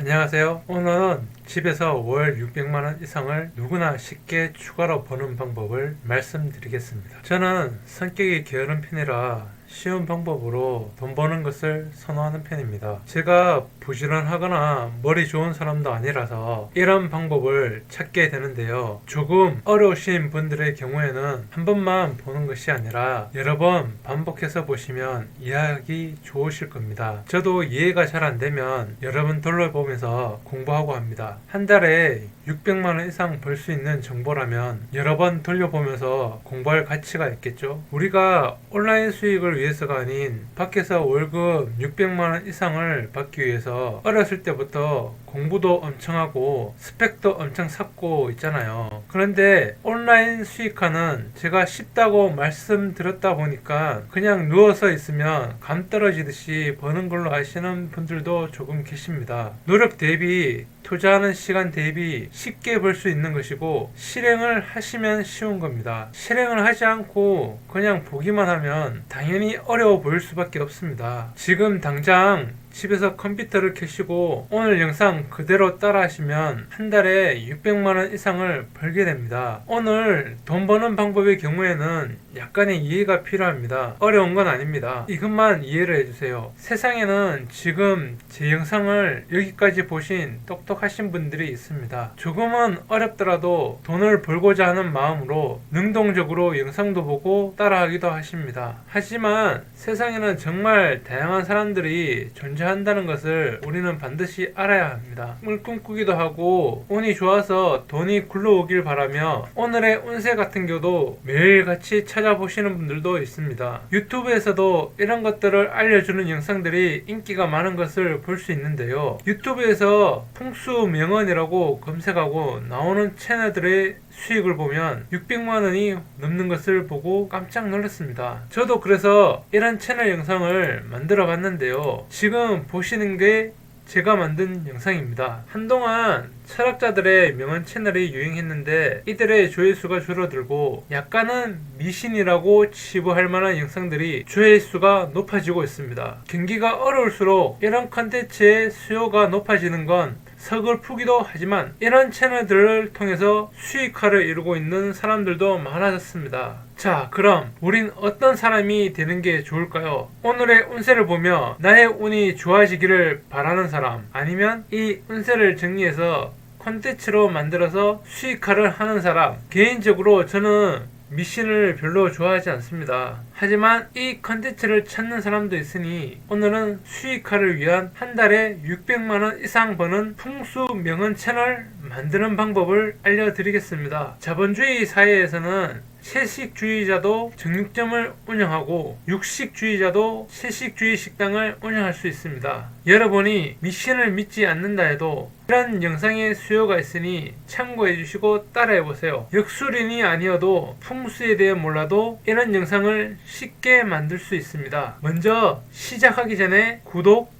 안녕하세요. 오늘은 집에서 월 600만원 이상을 누구나 쉽게 추가로 버는 방법을 말씀드리겠습니다. 저는 성격이 게으른 편이라 쉬운 방법으로 돈 버는 것을 선호하는 편입니다. 제가 부지런하거나 머리 좋은 사람도 아니라서 이런 방법을 찾게 되는데요. 조금 어려우신 분들의 경우에는 한 번만 보는 것이 아니라 여러 번 반복해서 보시면 이해하기 좋으실 겁니다. 저도 이해가 잘 안 되면 여러 번 돌려보면서 공부하고 합니다. 한 달에 600만원 이상 벌 수 있는 정보라면 여러 번 돌려보면서 공부할 가치가 있겠죠. 우리가 온라인 수익을 위해서가 아닌 밖에서 월급 600만원 이상을 받기 위해서 어렸을 때부터 공부도 엄청 하고 스펙도 엄청 쌓고 있잖아요. 그런데 온라인 수익화는 제가 쉽다고 말씀드렸다 보니까 그냥 누워서 있으면 감 떨어지듯이 버는 걸로 아시는 분들도 조금 계십니다. 노력 대비 투자하는 시간 대비 쉽게 벌 수 있는 것이고 실행을 하시면 쉬운 겁니다. 실행을 하지 않고 그냥 보기만 하면 당연히 어려워 보일 수밖에 없습니다. 지금 당장 집에서 컴퓨터를 켜시고 오늘 영상 그대로 따라 하시면 한 달에 600만원 이상을 벌게 됩니다. 오늘 돈 버는 방법의 경우에는 약간의 이해가 필요합니다. 어려운 건 아닙니다. 이것만 이해를 해주세요. 세상에는 지금 제 영상을 여기까지 보신 똑똑하신 분들이 있습니다. 조금은 어렵더라도 돈을 벌고자 하는 마음으로 능동적으로 영상도 보고 따라하기도 하십니다. 하지만 세상에는 정말 다양한 사람들이 존재한다는 것을 우리는 반드시 알아야 합니다. 꿈을 꿈꾸기도 하고 운이 좋아서 돈이 굴러오길 바라며 오늘의 운세 같은 경우도 매일같이 찾아보시는 분들도 있습니다. 유튜브에서도 이런 것들을 알려주는 영상들이 인기가 많은 것을 볼 수 있는데요. 유튜브에서 풍수명언이라고 검색하고 나오는 채널들의 수익을 보면 600만원이 넘는 것을 보고 깜짝 놀랐습니다. 저도 그래서 이런 채널 영상을 만들어 봤는데요. 지금 보시는 게 제가 만든 영상입니다. 한동안 철학자들의 명언 채널이 유행했는데 이들의 조회수가 줄어들고 약간은 미신이라고 치부할 만한 영상들이 조회수가 높아지고 있습니다. 경기가 어려울수록 이런 컨텐츠의 수요가 높아지는 건 서글프기도 하지만 이런 채널들을 통해서 수익화를 이루고 있는 사람들도 많아졌습니다. 자, 그럼 우린 어떤 사람이 되는 게 좋을까요? 오늘의 운세를 보며 나의 운이 좋아지기를 바라는 사람, 아니면 이 운세를 정리해서 콘텐츠로 만들어서 수익화를 하는 사람. 개인적으로 저는 미신을 별로 좋아하지 않습니다. 하지만 이 컨텐츠를 찾는 사람도 있으니 오늘은 수익화를 위한 한 달에 600만원 이상 버는 풍수 명언 채널 만드는 방법을 알려드리겠습니다. 자본주의 사회에서는 채식주의자도 정육점을 운영하고 육식주의자도 채식주의 식당을 운영할 수 있습니다. 여러분이 미신을 믿지 않는다 해도 이런 영상에 수요가 있으니 참고해 주시고 따라해 보세요. 역술인이 아니어도 풍수에 대해 몰라도 이런 영상을 쉽게 만들 수 있습니다. 먼저 시작하기 전에 구독,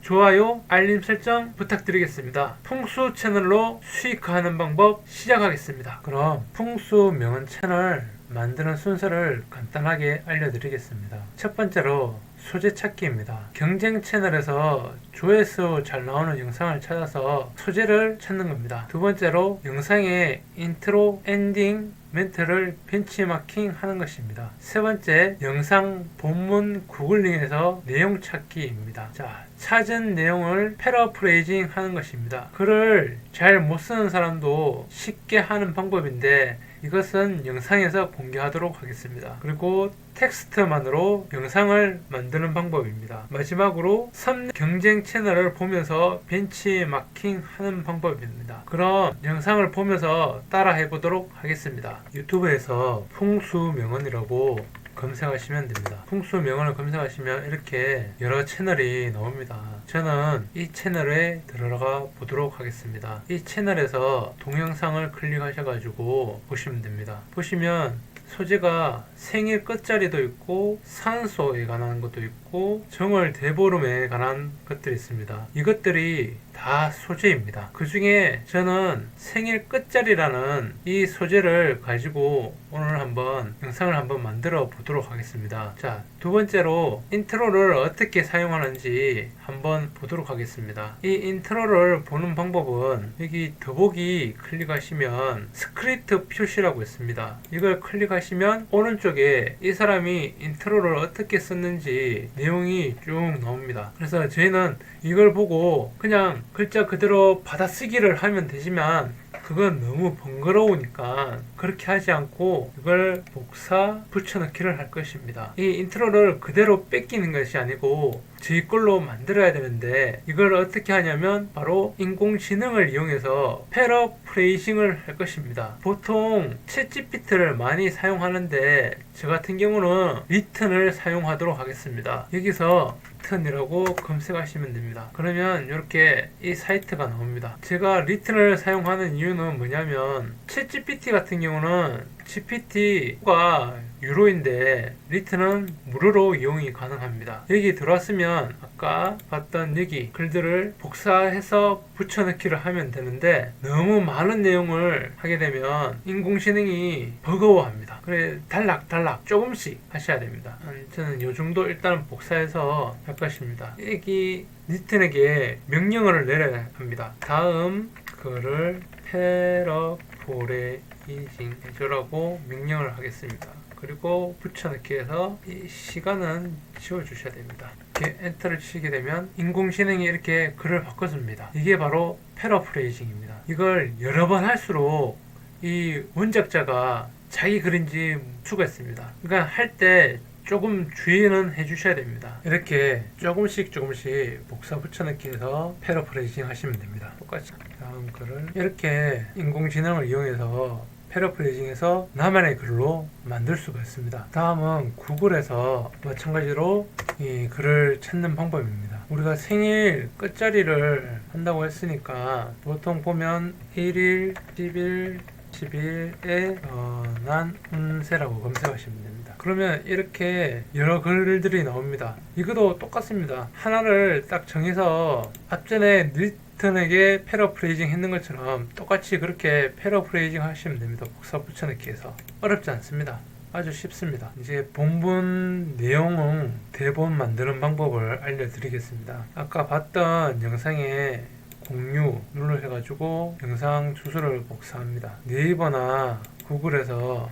좋아요, 알림 설정 부탁드리겠습니다. 풍수 채널로 수익화하는 방법 시작하겠습니다. 그럼 풍수 명언 채널 만드는 순서를 간단하게 알려드리겠습니다. 첫 번째로 소재 찾기입니다. 경쟁 채널에서 조회수 잘 나오는 영상을 찾아서 소재를 찾는 겁니다. 두 번째로 영상의 인트로, 엔딩, 멘트를 벤치마킹 하는 것입니다. 세 번째, 영상 본문 구글링에서 내용 찾기입니다. 자, 찾은 내용을 패러프레이징 하는 것입니다. 글을 잘 못 쓰는 사람도 쉽게 하는 방법인데 이것은 영상에서 공개하도록 하겠습니다. 그리고 텍스트만으로 영상을 만드는 방법입니다. 마지막으로 경쟁 채널을 보면서 벤치마킹 하는 방법입니다. 그럼 영상을 보면서 따라 해보도록 하겠습니다. 유튜브에서 풍수명언이라고 검색하시면 됩니다. 풍수명언을 검색하시면 이렇게 여러 채널이 나옵니다. 저는 이 채널에 들어가 보도록 하겠습니다. 이 채널에서 동영상을 클릭하셔가지고 보시면 됩니다. 보시면 소재가 생일 끝자리도 있고 산소에 관한 것도 있고 정월 대보름에 관한 것들이 있습니다. 이것들이 다 소재입니다. 그 중에 저는 생일 끝자리라는 이 소재를 가지고 오늘 한번 영상을 한번 만들어 보도록 하겠습니다. 자, 두 번째로 인트로를 어떻게 사용하는지 한번 보도록 하겠습니다. 이 인트로를 보는 방법은 여기 더보기 클릭하시면 스크립트 표시라고 있습니다. 이걸 클릭하시면 오른쪽에 이 사람이 인트로를 어떻게 썼는지 내용이 쭉 나옵니다. 그래서 저희는 이걸 보고 그냥 글자 그대로 받아쓰기를 하면 되지만 그건 너무 번거로우니까 그렇게 하지 않고 이걸 복사 붙여넣기를 할 것입니다. 이 인트로를 그대로 뺏기는 것이 아니고 저희 걸로 만들어야 되는데 이걸 어떻게 하냐면 바로 인공지능을 이용해서 패러프레이징을 할 것입니다. 보통 챗GPT를 많이 사용하는데 저 같은 경우는 리튼을 사용하도록 하겠습니다. 여기서 리튼이라고 검색하시면 됩니다. 그러면 이렇게 이 사이트가 나옵니다. 제가 리튼을 사용하는 이유는 뭐냐면 챗GPT 같은 경우는 GPT가 유료인데 리튼은 무료로 이용이 가능합니다. 여기 들어왔으면 아까 봤던 여기 글들을 복사해서 붙여넣기를 하면 되는데 너무 많은 내용을 하게 되면 인공지능이 버거워합니다. 그래 달락달락 조금씩 하셔야 됩니다. 저는 이 정도 일단 복사해서 할 것입니다. 여기 리튼에게 명령어를 내려야 합니다. 다음 글을 패러프레이징 해주라고 명령을 하겠습니다. 그리고 붙여넣기 해서 이 시간은 지워주셔야 됩니다. 이렇게 엔터를 치게 되면 인공지능이 이렇게 글을 바꿔줍니다. 이게 바로 패러프레이징입니다. 이걸 여러 번 할수록 이 원작자가 자기 글인지 수가 있습니다. 그러니까 할 때 조금 주의는 해주셔야 됩니다. 이렇게 조금씩 복사 붙여넣기 해서 패러프레이징 하시면 됩니다. 똑같이 다음 글을 이렇게 인공지능을 이용해서 패러프레이징해서 나만의 글로 만들 수가 있습니다. 다음은 구글에서 마찬가지로 이 글을 찾는 방법입니다. 우리가 생일 끝자리를 한다고 했으니까 보통 보면 1일, 10일, 10일에 난 운세라고 검색하시면 됩니다. 그러면 이렇게 여러 글들이 나옵니다. 이것도 똑같습니다. 하나를 딱 정해서 앞전에 리튼에게 패러프레이징 했는 것처럼 똑같이 그렇게 패러프레이징 하시면 됩니다. 복사 붙여넣기 해서 어렵지 않습니다. 아주 쉽습니다. 이제 본문 내용은 대본 만드는 방법을 알려드리겠습니다. 아까 봤던 영상에 공유 눌러해가지고 영상 주소를 복사합니다. 네이버나 구글에서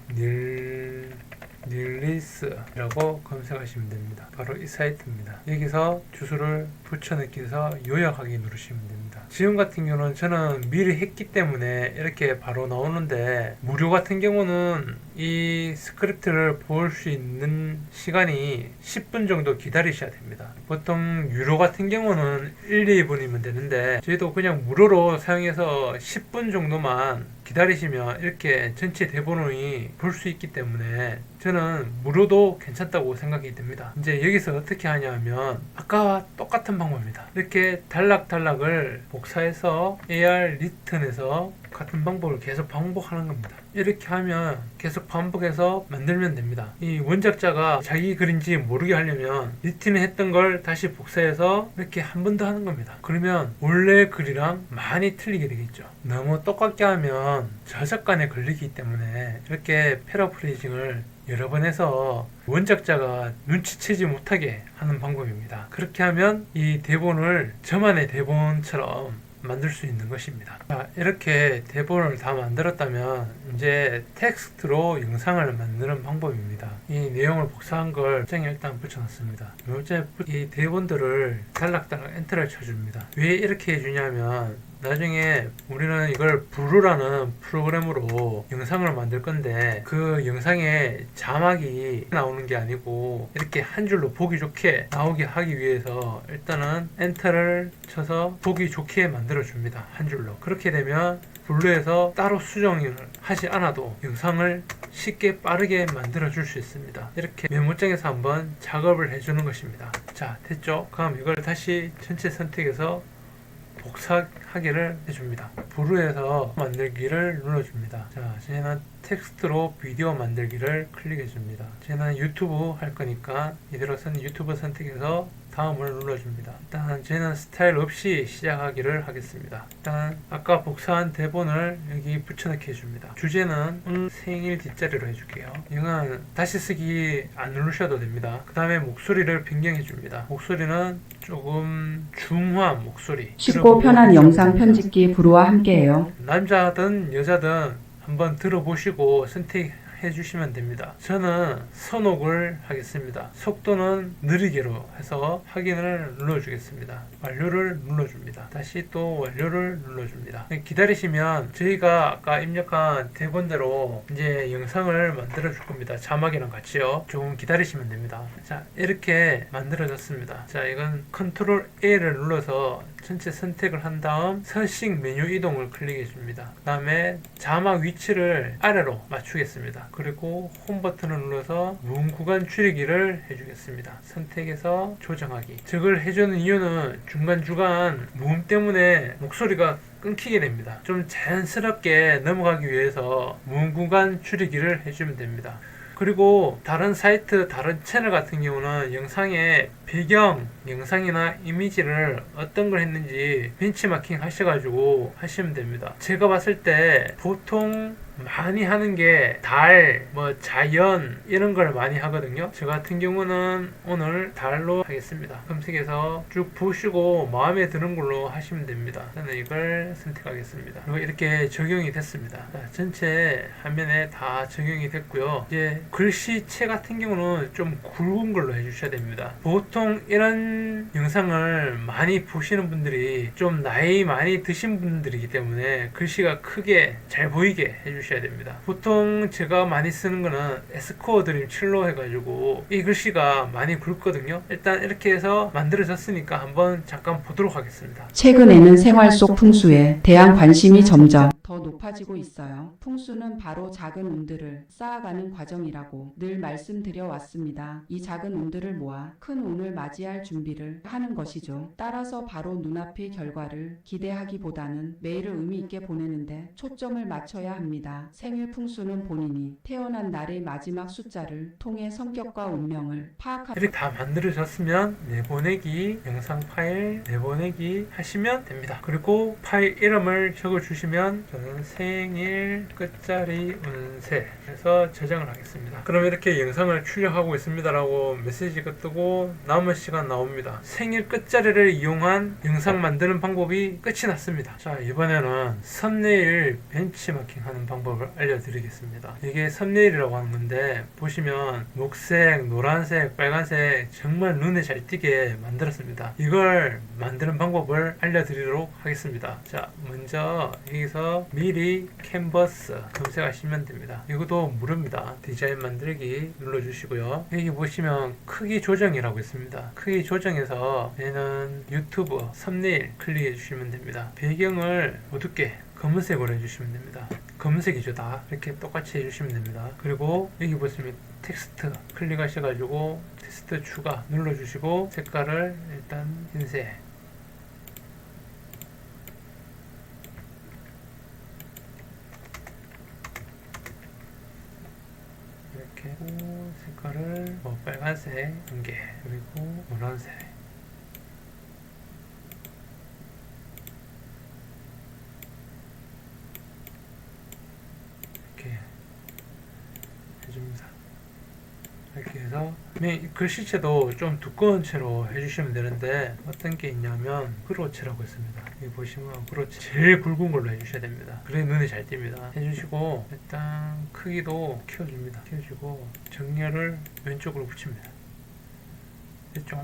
닐리스라고 검색하시면 됩니다. 바로 이 사이트입니다. 여기서 주소를 붙여넣기 해서 요약하기 누르시면 됩니다. 지금 같은 경우는 저는 미리 했기 때문에 이렇게 바로 나오는데 무료 같은 경우는 이 스크립트를 볼 수 있는 시간이 10분 정도 기다리셔야 됩니다. 보통 유료 같은 경우는 1, 2분이면 되는데 저희도 그냥 무료로 사용해서 10분 정도만 기다리시면 이렇게 전체 대본을 볼 수 있기 때문에 저는 무료도 괜찮다고 생각이 됩니다. 이제 여기서 어떻게 하냐면 아까와 똑같은 방법입니다. 이렇게 단락을 복사해서 AR 리튼에서 같은 방법을 계속 반복하는 겁니다. 이렇게 하면 계속 반복해서 만들면 됩니다. 이 원작자가 자기 글인지 모르게 하려면 리튼에 했던 걸 다시 복사해서 이렇게 한 번 더 하는 겁니다. 그러면 원래 글이랑 많이 틀리게 되겠죠. 너무 똑같게 하면 저작권에 걸리기 때문에 이렇게 패러프레이징을 여러 번 해서 원작자가 눈치채지 못하게 하는 방법입니다. 그렇게 하면 이 대본을 저만의 대본처럼 만들 수 있는 것입니다. 자, 이렇게 대본을 다 만들었다면 이제 텍스트로 영상을 만드는 방법입니다. 이 내용을 복사한 걸 문장에 일단 붙여놨습니다. 이 대본들을 달락달락 엔터를 쳐줍니다. 왜 이렇게 해주냐면 나중에 우리는 이걸 브루라는 프로그램으로 영상을 만들 건데 그 영상에 자막이 나오는 게 아니고 이렇게 한 줄로 보기 좋게 나오게 하기 위해서 일단은 엔터를 쳐서 보기 좋게 만들어 줍니다. 한 줄로. 그렇게 되면 블루에서 따로 수정을 하지 않아도 영상을 쉽게 빠르게 만들어 줄 수 있습니다. 이렇게 메모장에서 한번 작업을 해주는 것입니다. 자, 됐죠? 그럼 이걸 다시 전체 선택해서 복사하기를 해줍니다. 브루에서 만들기를 눌러줍니다. 자, 저희는 텍스트로 비디오 만들기를 클릭해줍니다. 저희는 유튜브 할 거니까 이대로 유튜브 선택해서 다음을 눌러줍니다. 일단 저희는 스타일 없이 시작하기를 하겠습니다. 일단 아까 복사한 대본을 여기 붙여넣기 해줍니다. 주제는 오늘 생일 뒷자리로 해줄게요. 이건 다시 쓰기 안 누르셔도 됩니다. 그 다음에 목소리를 변경해줍니다. 목소리는 조금 중후한 목소리, 쉽고 편한 영상 편집기 브루와 함께해요. 남자든 여자든 한번 들어보시고 선택해 주시면 됩니다. 저는 선옥을 하겠습니다. 속도는 느리게로 해서 확인을 눌러주겠습니다. 완료를 눌러줍니다. 다시 또 완료를 눌러줍니다. 기다리시면 저희가 아까 입력한 대본대로 이제 영상을 만들어 줄 겁니다. 자막이랑 같이요. 조금 기다리시면 됩니다. 자, 이렇게 만들어졌습니다. 자, 이건 컨트롤 A를 눌러서 전체 선택을 한 다음 서식 메뉴 이동을 클릭해 줍니다. 그 다음에 자막 위치를 아래로 맞추겠습니다. 그리고 홈 버튼을 눌러서 무음 구간 줄이기를 해주겠습니다. 선택해서 조정하기. 저걸 해주는 이유는 중간중간 무음 때문에 목소리가 끊기게 됩니다. 좀 자연스럽게 넘어가기 위해서 무음 구간 줄이기를 해주면 됩니다. 그리고 다른 사이트, 다른 채널 같은 경우는 영상의 배경, 영상이나 이미지를 어떤 걸 했는지 벤치마킹 하셔가지고 하시면 됩니다. 제가 봤을 때 보통 많이 하는 게 달, 자연 이런 걸 많이 하거든요. 저 같은 경우는 오늘 달로 하겠습니다. 검색해서 쭉 보시고 마음에 드는 걸로 하시면 됩니다. 저는 이걸 선택하겠습니다. 그리고 이렇게 적용이 됐습니다. 자, 전체 화면에 다 적용이 됐고요. 이제 글씨체 같은 경우는 좀 굵은 걸로 해주셔야 됩니다. 보통 이런 영상을 많이 보시는 분들이 좀 나이 많이 드신 분들이기 때문에 글씨가 크게 잘 보이게 해주셔야 됩니다. 보통 제가 많이 쓰는 거는 에스코어 드림 7로 해가지고 이 글씨가 많이 굵거든요. 일단 이렇게 해서 만들어졌으니까 한번 잠깐 보도록 하겠습니다. 최근에는 생활 속 풍수에 대한 관심이 점점 더 높아지고 있어요. 풍수는 바로 작은 운들을 쌓아가는 과정이라고 늘 말씀드려 왔습니다. 이 작은 운들을 모아 큰 운을 맞이할 준비를 하는 것이죠. 따라서 바로 눈앞의 결과를 기대하기보다는 매일을 의미 있게 보내는데 초점을 맞춰야 합니다. 생일 풍수는 본인이 태어난 날의 마지막 숫자를 통해 성격과 운명을 파악하는 이렇게 다 만들어졌으면 내보내기, 영상 파일 내보내기 하시면 됩니다. 그리고 파일 이름을 적어주시면 저는 생일 끝자리 운세 해서 저장을 하겠습니다. 그럼 이렇게 영상을 출력하고 있습니다라고 메시지가 뜨고 남은 시간 나옵니다. 생일 끝자리를 이용한 영상 만드는 방법이 끝이 났습니다. 자, 이번에는 썸네일 벤치마킹 하는 방법을 알려드리겠습니다. 이게 썸네일이라고 하는 건데 보시면 녹색, 노란색, 빨간색 정말 눈에 잘 띄게 만들었습니다. 이걸 만드는 방법을 알려드리도록 하겠습니다. 자, 먼저 여기서 미리 캔버스 검색하시면 됩니다. 이것도 무료입니다. 디자인 만들기 눌러주시고요. 여기 보시면 크기 조정이라고 있습니다. 크기 조정에서 얘는 유튜브 썸네일 클릭해 주시면 됩니다. 배경을 어둡게 검은색으로 해주시면 됩니다. 검은색이죠. 다 이렇게 똑같이 해주시면 됩니다. 그리고 여기 보시면 텍스트 클릭하셔가지고 텍스트 추가 눌러주시고 색깔을 일단 흰색, 이렇게 색깔을 빨간색 1개 그리고 노란색 이렇게 해줍니다. 이렇게 해서 글씨체도 좀 두꺼운 채로 해주시면 되는데 어떤 게 있냐면 브로치라고 있습니다. 여기 보시면 브로치 제일 굵은 걸로 해주셔야 됩니다. 그래야 눈에 잘 띕니다. 해주시고 일단 크기도 키워줍니다. 키워주고 정렬을 왼쪽으로 붙입니다. 이쪽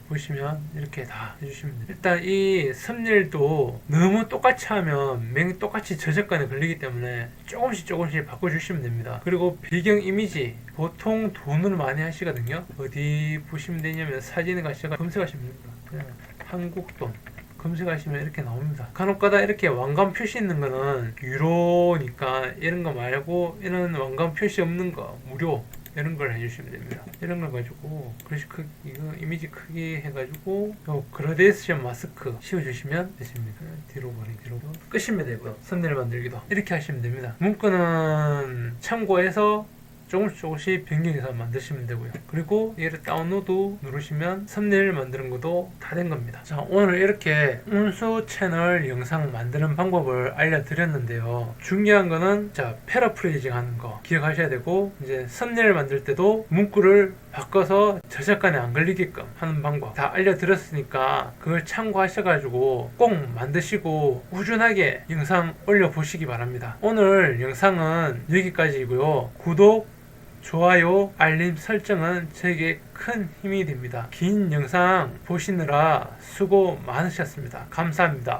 보시면 이렇게 다 해주시면 됩니다. 일단 이 썸네일도 너무 똑같이 하면 똑같이 저작권에 걸리기 때문에 조금씩 바꿔주시면 됩니다. 그리고 배경 이미지 보통 돈을 많이 하시거든요. 어디 보시면 되냐면 사진에 가셔서 검색하시면 됩니다. 그냥 한국돈 검색하시면 이렇게 나옵니다. 간혹가다 이렇게 왕관 표시 있는 거는 유료니까 이런 거 말고 이런 왕관 표시 없는 거 무료 이런 걸 해주시면 됩니다. 이런 걸 가지고 글씨 크기, 이거 이미지 크기 해가지고 요 그라데이션 마스크 씌워주시면 되십니다. 뒤로 버리기, 뒤로 끝이면 되고요. 썸네일 만들기도 이렇게 하시면 됩니다. 문구는 참고해서 조금씩 변경해서 만드시면 되고요. 그리고 얘를 다운로드 누르시면 썸네일 만드는 것도 다 된 겁니다. 자, 오늘 이렇게 운수 채널 영상 만드는 방법을 알려드렸는데요. 중요한 거는 자, 패러프레이징 하는 거 기억하셔야 되고, 이제 썸네일 만들 때도 문구를 바꿔서 저작권에 안 걸리게끔 하는 방법 다 알려드렸으니까 그걸 참고하셔가지고 꼭 만드시고 꾸준하게 영상 올려보시기 바랍니다. 오늘 영상은 여기까지이고요. 구독, 좋아요, 알림 설정은 저에게 큰 힘이 됩니다. 긴 영상 보시느라 수고 많으셨습니다. 감사합니다.